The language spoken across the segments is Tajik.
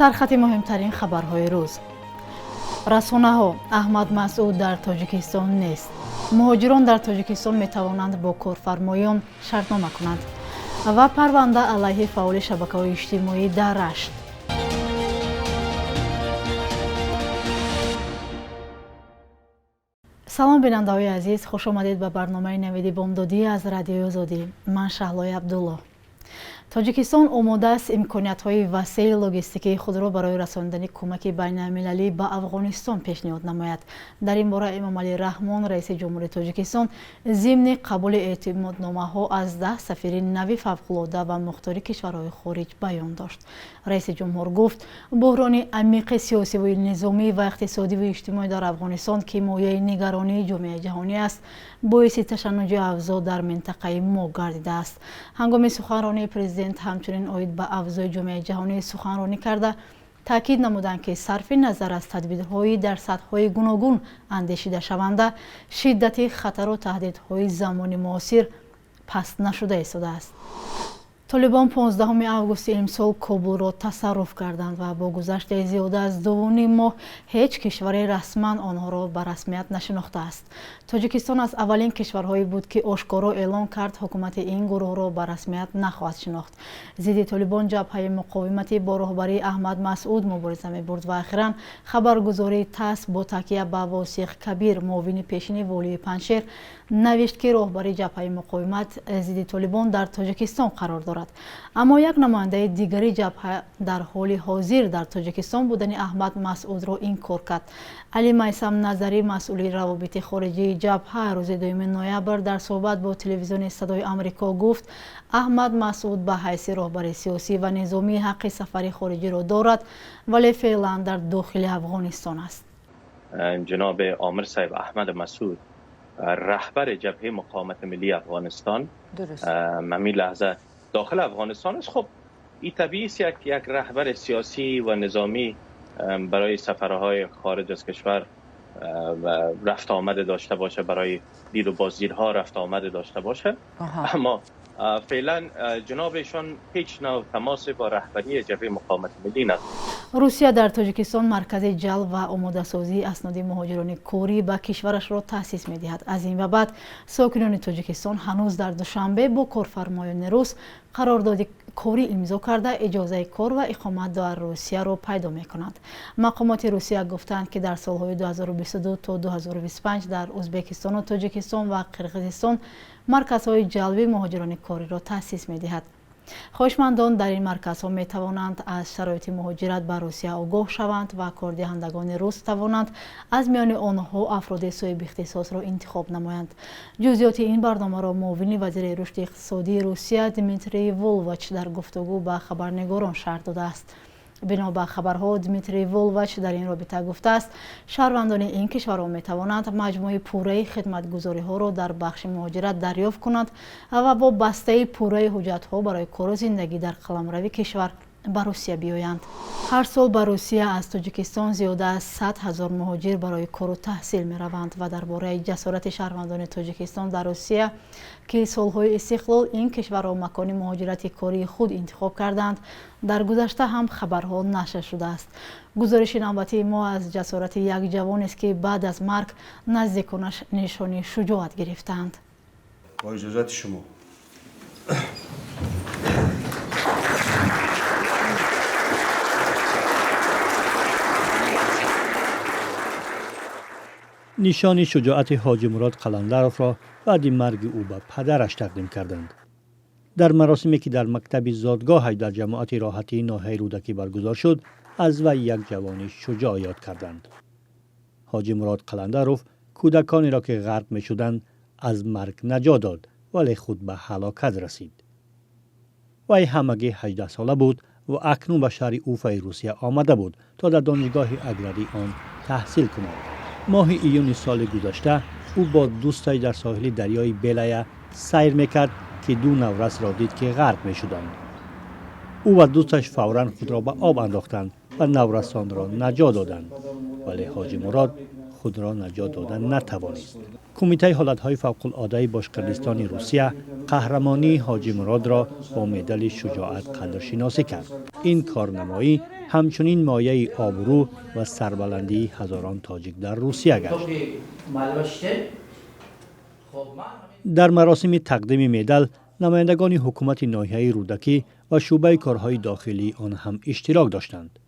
سرخط مهمترین خبرهای روز. رسانه‌ها: احمد مسعود در تاجیکستان نیست. مهاجران در تاجیکستان می توانند با کارفرمایان شرطنامه کنند. و پرونده علیه فعال شبکه‌های اجتماعی در رشت. سلام بیننده‌های عزیز، خوش آمدید به برنامه نوید بامدادی از رادیوی آزادی. من شهلای عبدالله. تاجیکستان آماده است امکانیت‌های وسیع لوجستیکی خود را برای رساندن کمک بین‌المللی به افغانستان پیشنهاد نماید. در این باره امام علی رحمان رئیس جمهوری تاجیکستان ضمن قبول اعتمادنامه‌ها از 10 سفیر نوی فوق‌العاده و مختار کشورهای خارج بیان داشت. رئیس جمهور گفت بحران عمیق سیاسی و نظامی و اقتصادی و اجتماعی در افغانستان که مایه نگرانی جامعه جهانی است باعث تشنج افزود در منطقه ما گردیده است. هنگام سخنرانی پرزیدنت همچنین عاید به افزای جامعه جهانی سخنرانی کرده تاکید نمودند که صرف نظر از تدبیرهایی در سطح‌های گوناگون اندیشیده شونده شدت خطر و تهدیدهای زمان معاصر پست نشده ایستاده است. طالبان 15 آگوست امسال کابل را تصرف کردند و با گذشت زیاده از 2.5 ماه هیچ کشوری رسما آنها را به رسمیت نشناخته است. تاجیکستان از اولین کشورهایی بود که آشکارا اعلام کرد حکومت این گروه را به رسمیت نخواهد شناخت. ضد طالبان جبهه مقاومتی با رهبری احمد مسعود مبارزه می‌برد و اخیراً خبرگزاری تاس با تکیه به واثق کبیر معاون پیشین والی پنجشیر نوشت که رهبری جبهه مقاومت ضد طالبان در تاجیکستان قرار دارد. اما یک نماینده دیگری جبهه در حال حاضر در تاجیکستان بودن احمد مسعود را انکار کرد. علی میثم نظری مسئول روابط خارجی جبهه روز 2 نوامبر در صحبت با تلویزیون صدای آمریکا گفت احمد مسعود به حیث رهبر سیاسی و نظامی حق سفر خارجی را دارد ولی فعلا در داخل افغانستان است. جناب عامر صاحب احمد مسعود رهبر جبهه مقاومت ملی افغانستان ممی لحظه داخل افغانستان است. خب این طبیعی است یک رهبر سیاسی و نظامی برای سفرهای خارج از کشور رفت آمده داشته باشه، برای دید و بازدیدها رفت آمده داشته باشه. اما فعلا جنابشان هیچ نوع تماس با رهبری جبهه مقاومت ملی ندارد. روسیه در تاجیکستان مرکز جلب و آماده سازی اسناد مهاجران کاری به کشورش را تأسیس می‌دهد. از این به بعد ساکنان تاجیکستان هنوز در دوشنبه با کارفرمایان روس قرارداد کاری امضا کرده اجازه کار و اقامت در روسیه را پیدا می‌کنند. مقامات روسیه گفتند که در سال‌های 2022 تا 2025 در ازبکستان و تاجیکستان و قرقیزستان مرکزهای جلب مهاجران کاری را تأسیس می‌دهد. خواهشمندان در این مرکزها می توانند از شرایط مهاجرت به روسیه آگاه شوند و کاردهندگان روس توانند از میان آنها افراد صاحب اختصاص را انتخاب نمایند. جزئیات این برنامه را معاون وزیر رشد اقتصادی روسیه دیمیتری ولوچ در گفتگو با خبرنگاران شرح داده است. بنا به خبرها دیمیتری ولوچ در این رابطه گفته است شهروندان این کشورها می توانند مجموعه پوره خدمتگزاری ها را در بخش مهاجرت دریافت کنند و با بسته پوره حجت ها برای کار و زندگی در قلمرو کشور به روسیه بیایند. هر سال به روسیه از تاجیکستان زیاده از 100,000 مهاجر برای کار و تحصیل می روند و درباره جسارت شهروندان تاجیکستان در روسیه که سالهای استقلال این کشور را مکان مهاجرت کاری خود انتخاب کردند در گذشته هم خبرها نشر شده است. گزارش نوبتی ما از جسارت یک جوان است که بعد از مرگ نزدیکانش نشانی شجاعت گرفتند. با اجازت شما نشان شجاعت حاجی مراد قلندرов را بعد مرگ او به پدرش تقدیم کردند. در مراسمی که در مکتب زادگاهش در جماعت راحتی ناحیه رودکی برگزار شد، از وی یک جوان شجاع یاد کردند. حاجی مراد قلندرов کودکانی را که غرق می شدند از مرگ نجات داد ولی خود به هلاکت رسید. وی همگی 18 ساله بود و اکنون به شهر اوفای روسیه آمده بود تا در دانشگاه اگرری آن تحصیل کند. ماه ایون سال گذشته او با دوستش در ساحل دریای بیلایه سیر میکرد که دو نورس را دید که غرق میشدند. او و دوستش فوراً خود را به آب انداختند و نورسان را نجات دادند، ولی حاجی مراد خود را نجات دادن نتوانست. کمیته حالتهای فوق‌العاده باشکردستان روسیه قهرمانی حاجی مراد را با مدال شجاعت قدرشناسی کرد. این کارنمایی همچنین مایه آبرو و سربلندی هزاران تاجیک در روسیه گشت. در مراسم تقدیم مدال نمایندگان حکومت ناحیه رودکی و شعبه کارهای داخلی آن هم اشتراک داشتند.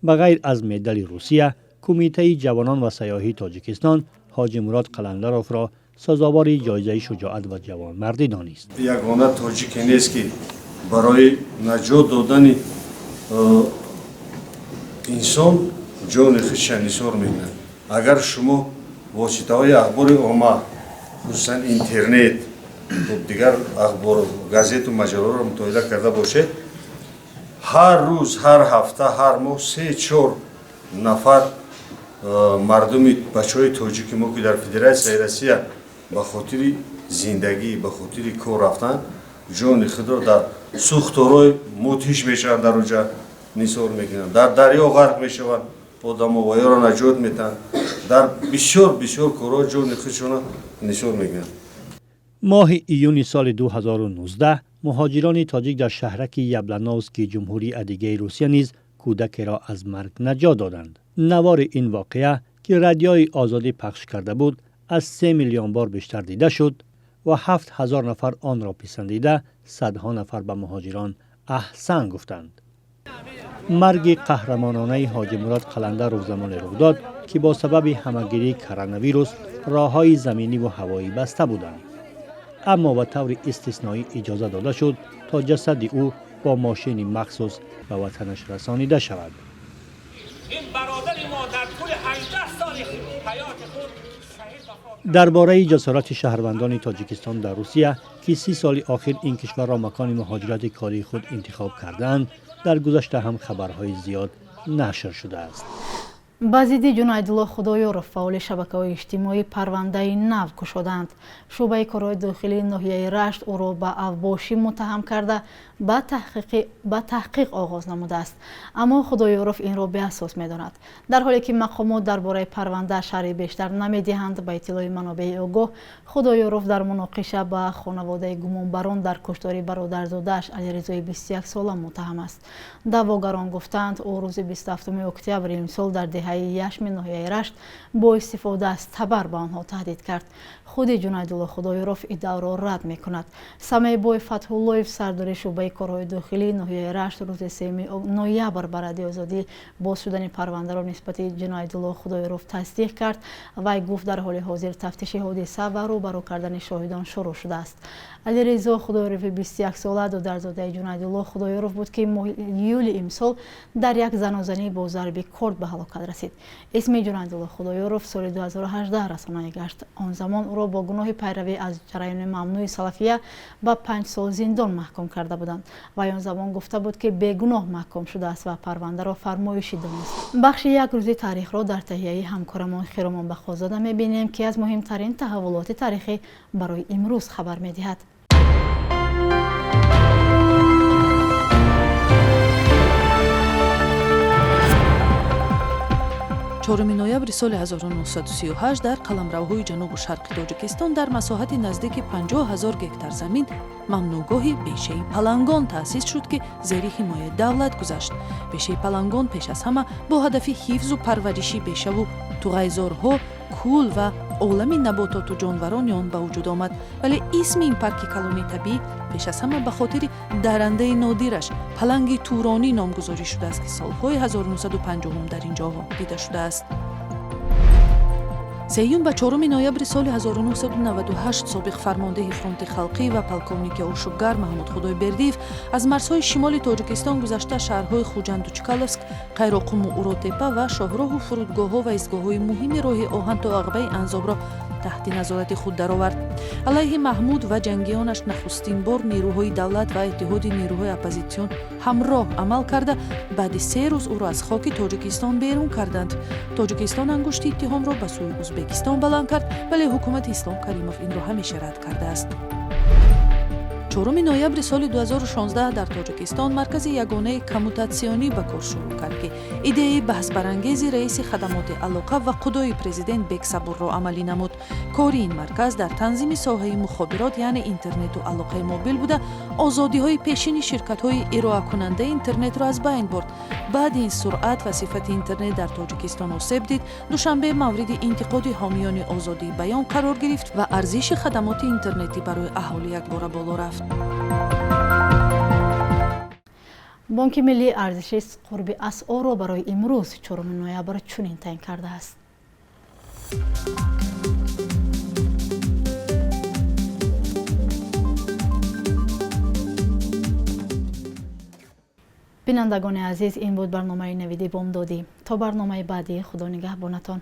بغیر از مدال روسیه، کمیته جوانان و سیاحی تاجیکستان حاجی مراد قلندروف را سزاوار جایزه شجاعت و جوانمردی دانست. یگانه تاجیکی نیست که برای نجات دادن انسان جان خودش نثار می‌کند. اگر شما واسطه‌های اخبار عامه خصوصا اینترنت و دیگر اخبار گازت و مجله را مطالعه کرده باشید، هر روز، هر هفته، هر ماه 3-4 نفر مردم بچه‌های تاجیک ما که در فدراسیون روسیه به خاطر زندگی، به خاطر کار رفتن جان خود را در سوختارهای متیش میشن، در اونجا نثار میکنن، در دریا غرق میشوند، آدم‌ها را نجات میدن، در بسیار کارها جان خودشون نثار میکنن. ماه ایون سال 2019 مهاجران تاجیک در شهرک یبلنوفسک جمهوری ادیگه روسیه نیز کودک را از مرگ نجات دادند. نوار این واقعه که رادیوی آزادی پخش کرده بود از 3 میلیون بار بیشتر دیده شد و 7000 نفر آن را پسندیده، صدها نفر به مهاجران احسن گفتند. مرگ قهرمانانه حاجی مراد قلندروف زمان رخ داد که با سبب همهگیری کرونا ویروس راههای زمینی و هوایی بسته بودند. اما به طور استثنایی اجازه داده شد تا جسد او با ماشین مخصوص به وطنش رسانیده شود. این برادر ما در طول 18 سال حیات خود درباره جسارت شهروندان تاجیکستان در روسیه که 30 سال اخیر این کشور را مکان مهاجرت کاری خود انتخاب کردند، در گذشته هم خبرهای زیاد نشر شده است. با ضد جنایدالله خدایورف فعال شبکه‌های اجتماعی پرونده نو گشودند. شعبه کارهای داخلی ناحیه رشت او را به اوباشی متهم کرده به تحقیق آغاز نموده است، اما خدایورف این را بی‌اساس می‌داند. در حالی که مقامات درباره پرونده شرح بیشتر نمی‌دهند، به اطلاع منابع آگاه خدایورف در مناقشه با خانواده گمانبران در کشتار برادرزاده‌اش علیرضای 21 ساله متهم است. دعواگران گفتند او روز 27 اکتبر امسال در دهه یشم ناحیه رشت با استفاده از تبر به آنها تهدید کرد. خود جنایدالله خدایورف ادعا را رد می‌کند. سمیع بوی فتح‌اللهیف سردار شعبه کارهای داخلی ناحیه رشت روز 3 نوامبر بر رادیو آزادی باز شدن پرونده را نسبت جنایدالله خدایورف تصدیق کرد. وی گفت در حال حاضر تفتیش حادثه و روبرو کردن شاهدان شروع شده است. علیرضا خدایورف 21 ساله دخترزاده جنایدالله خدایورف بود که ماه یولی امسال در یک زنازنی با ضرب کارد به هلاکت رسید. اسم جنایدالله خدایورف سال 2018 رسانه‌ای گشت. آن زمان او را با گناه پیروی از جریان ممنوع سلفیه به 5 سال زندان محکوم کرده بودند و آن زمان گفته بود که بیگناه محکوم شده است و پرونده را فرمایشی دانست. بخش یک روزی تاریخ را در تهیه همکارمان خیرمان بخوازاده می‌بینیم که از مهمترین تحولات تاریخی برای امروز خبر می‌دهد. 4 ноябри соли 1938 дар қаламравҳои ҷанубу шарқи тоҷикистон дар масоҳати наздики 50 000 гектар замин мамнӯъгоҳи бешаи палангон таъсис шуд, ки зери ҳимояи давлат гузашт. бешаи палангон пеш аз ҳама бо ҳадафи ҳифзу парвариши бешаву туғайзорҳо, кӯл ва олами набототу ҷонварони он ба вуҷуд омад. вале исми ин парки калонии табиӣ пеш аз ҳама ба хотири дарандаи нодираш паланги туронӣ номгузорӣ шудааст, ки солҳои 1950 дар ин ҷо дида шудааст. 3 ба 4 ноябри соли 1998 собиқ фармондеҳи фронти халқӣ ва полковники ошӯбгар Маҳмуд Худойбердиев аз марзҳои шимоли Тоҷикистон гузашта шаҳрҳои Хуҷанду Чкаловск, Қайроқуму Уротепа ва шоҳроҳу фурудгоҳҳо ва истгоҳҳои муҳими роҳи оҳан то Ағбаи Анзобро таҳти назорати худ даровард. алайҳи Маҳмуд ва ҷангиёнаш нахустин бор нерӯҳои давлат ва иттиҳоди нерӯҳои оппозитсион ҳамроҳ амал карда баъди 3 рӯз ӯро аз хоки Тоҷикистон берун карданд. Тоҷикистон ангушти иттиҳомро ба сӯи Узбекистон баланд кард, вале ҳукумати Ислом Каримов инро ҳамеша рад кардааст. 4 ноябри соли 2016 дар тоҷикистон маркази ягонаи коммутатсионӣ ба кор шурӯъ кард ки идеяи баҳсбарангези раиси хадамоти алоқа ва қудои президент Бек Сабурро амалӣ намуд. кори ин марказ дар танзими соҳаи мухобирот яъне интернету алоқаи мобил буда озодиҳои пешини ширкатҳои ироакунандаи интернетро аз байн бурд. баъди ин суръат ва сифати интернет дар тоҷикистон осеб дид, душанбе мавриди интиқоди ҳомиёни озодии баён қарор гирифт ва арзиши хадамоти интернетӣ барои аҳолӣ якбора боло рафт. бонки миллии арзиши қурби асъорро барои имрӯз 4 ноябр чунин таъин кардааст. бинандагони азиз, ин буд барномаи навиди бомдодӣ. То барномаи баъди, худо нигаҳбонатон.